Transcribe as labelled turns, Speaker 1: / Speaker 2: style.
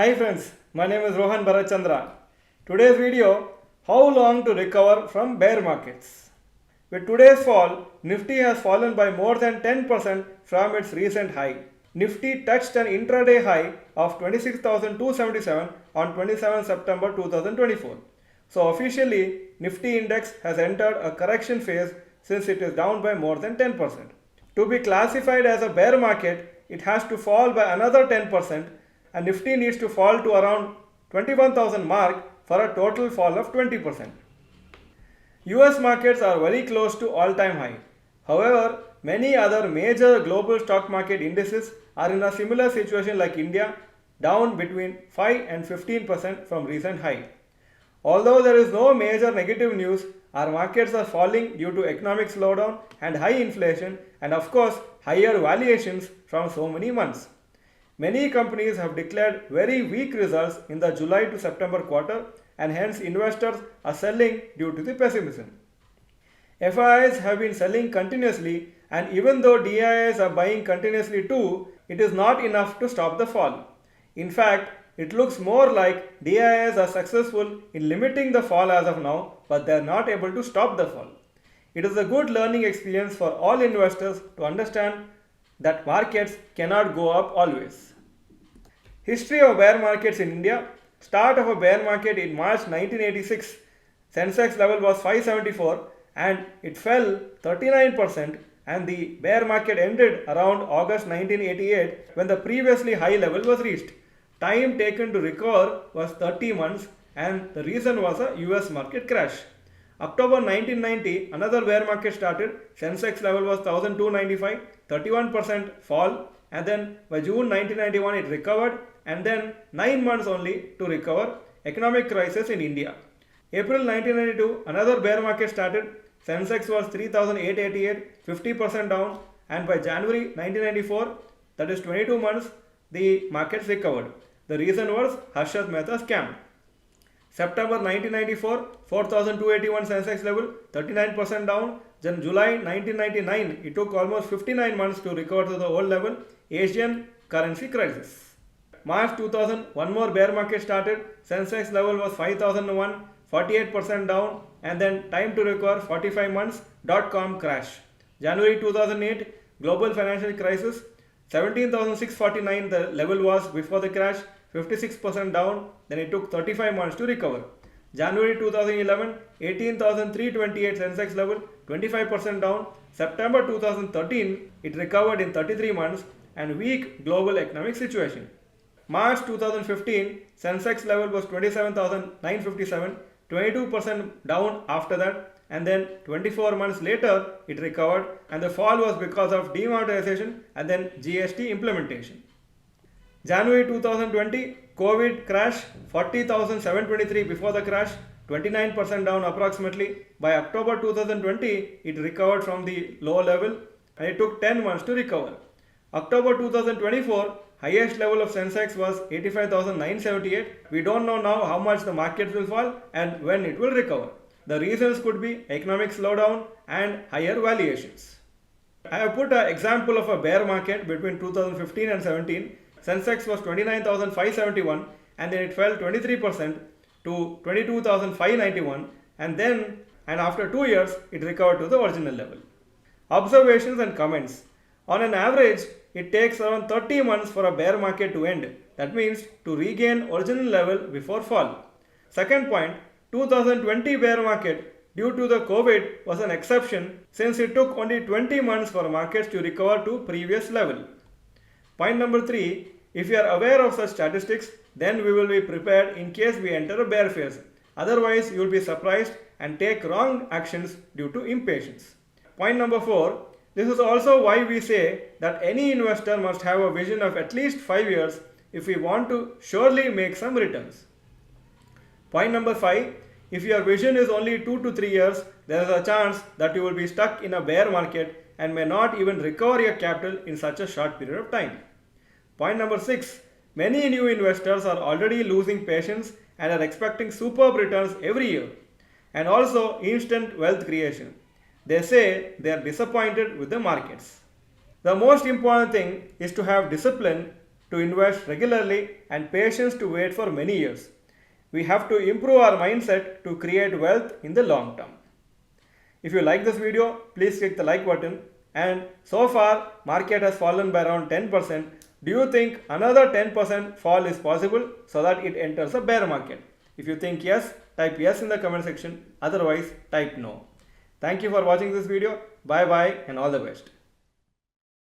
Speaker 1: Hi friends, my name is Bharath Chandra. Today's video, how long to recover from bear markets. With today's fall, Nifty has fallen by more than 10% from its recent high. Nifty touched an intraday high of 26,277 on 27 September 2024. So officially, Nifty index has entered a correction phase since it is down by more than 10%. To be classified as a bear market, it has to fall by another 10% and Nifty needs to fall to around 21,000 mark for a total fall of 20%. US markets are very close to all-time high. However, many other major global stock market indices are in a similar situation like India, down between 5 and 15% from recent high. Although there is no major negative news, our markets are falling due to economic slowdown and high inflation and of course higher valuations from so many months. Many companies have declared very weak results in the July to September quarter and hence investors are selling due to the pessimism. FIIs have been selling continuously and even though DIIs are buying continuously too, it is not enough to stop the fall. In fact, it looks more like DIIs are successful in limiting the fall as of now, but they are not able to stop the fall. It is a good learning experience for all investors to understand that markets cannot go up always. History of bear markets in India. Start of a bear market in March 1986. Sensex level was 574 and it fell 39% and the bear market ended around August 1988 when the previously high level was reached. Time taken to recover was 30 months and the reason was a US market crash. October 1990, another bear market started. Sensex level was 1295, 31% fall, and then by June 1991 it recovered and then 9 months only to recover. Economic crisis in India. April 1992, another bear market started. Sensex was 3888, 50% down, and by January 1994, that is 22 months, the markets recovered. The reason was Harshad Mehta scam. September 1994, 4281 Sensex level, 39% down. Then July 1999, it took almost 59 months to recover to the old level. Asian currency crisis. March 2000, one more bear market started. Sensex level was 5001, 48% down, and then time to recover 45 months. .com crash. January 2008, global financial crisis. 17,649 the level was before the crash. 56% down, then it took 35 months to recover. January 2011, 18,328 Sensex level, 25% down. September 2013, it recovered in 33 months and weak global economic situation. March 2015, Sensex level was 27,957, 22% down after that, and then 24 months later, it recovered and the fall was because of demonetization and then GST implementation. January 2020, COVID crash, 40,723 before the crash, 29% down approximately. By October 2020, it recovered from the low level and it took 10 months to recover. October 2024, highest level of Sensex was 85,978. We don't know now how much the market will fall and when it will recover. The reasons could be economic slowdown and higher valuations. I have put an example of a bear market between 2015 and 17. Sensex was 29,571 and then it fell 23% to 22,591 and after 2 years it recovered to the original level. Observations and comments. On an average, it takes around 30 months for a bear market to end. That means to regain original level before fall. Second point, 2020 bear market due to the COVID was an exception since it took only 20 months for markets to recover to previous level. Point number 3, if you are aware of such statistics, then we will be prepared in case we enter a bear phase. Otherwise, you will be surprised and take wrong actions due to impatience. Point number 4, this is also why we say that any investor must have a vision of at least 5 years if we want to surely make some returns. Point number 5, if your vision is only 2 to 3 years, there is a chance that you will be stuck in a bear market and may not even recover your capital in such a short period of time. Point number 6, many new investors are already losing patience and are expecting superb returns every year and also instant wealth creation. They say they are disappointed with the markets. The most important thing is to have discipline to invest regularly and patience to wait for many years. We have to improve our mindset to create wealth in the long term. If you like this video, please click the like button. And so far, market has fallen by around 10%. Do you think another 10% fall is possible so that it enters a bear market? If you think yes, type yes in the comment section. Otherwise, type no. Thank you for watching this video. Bye bye and all the best.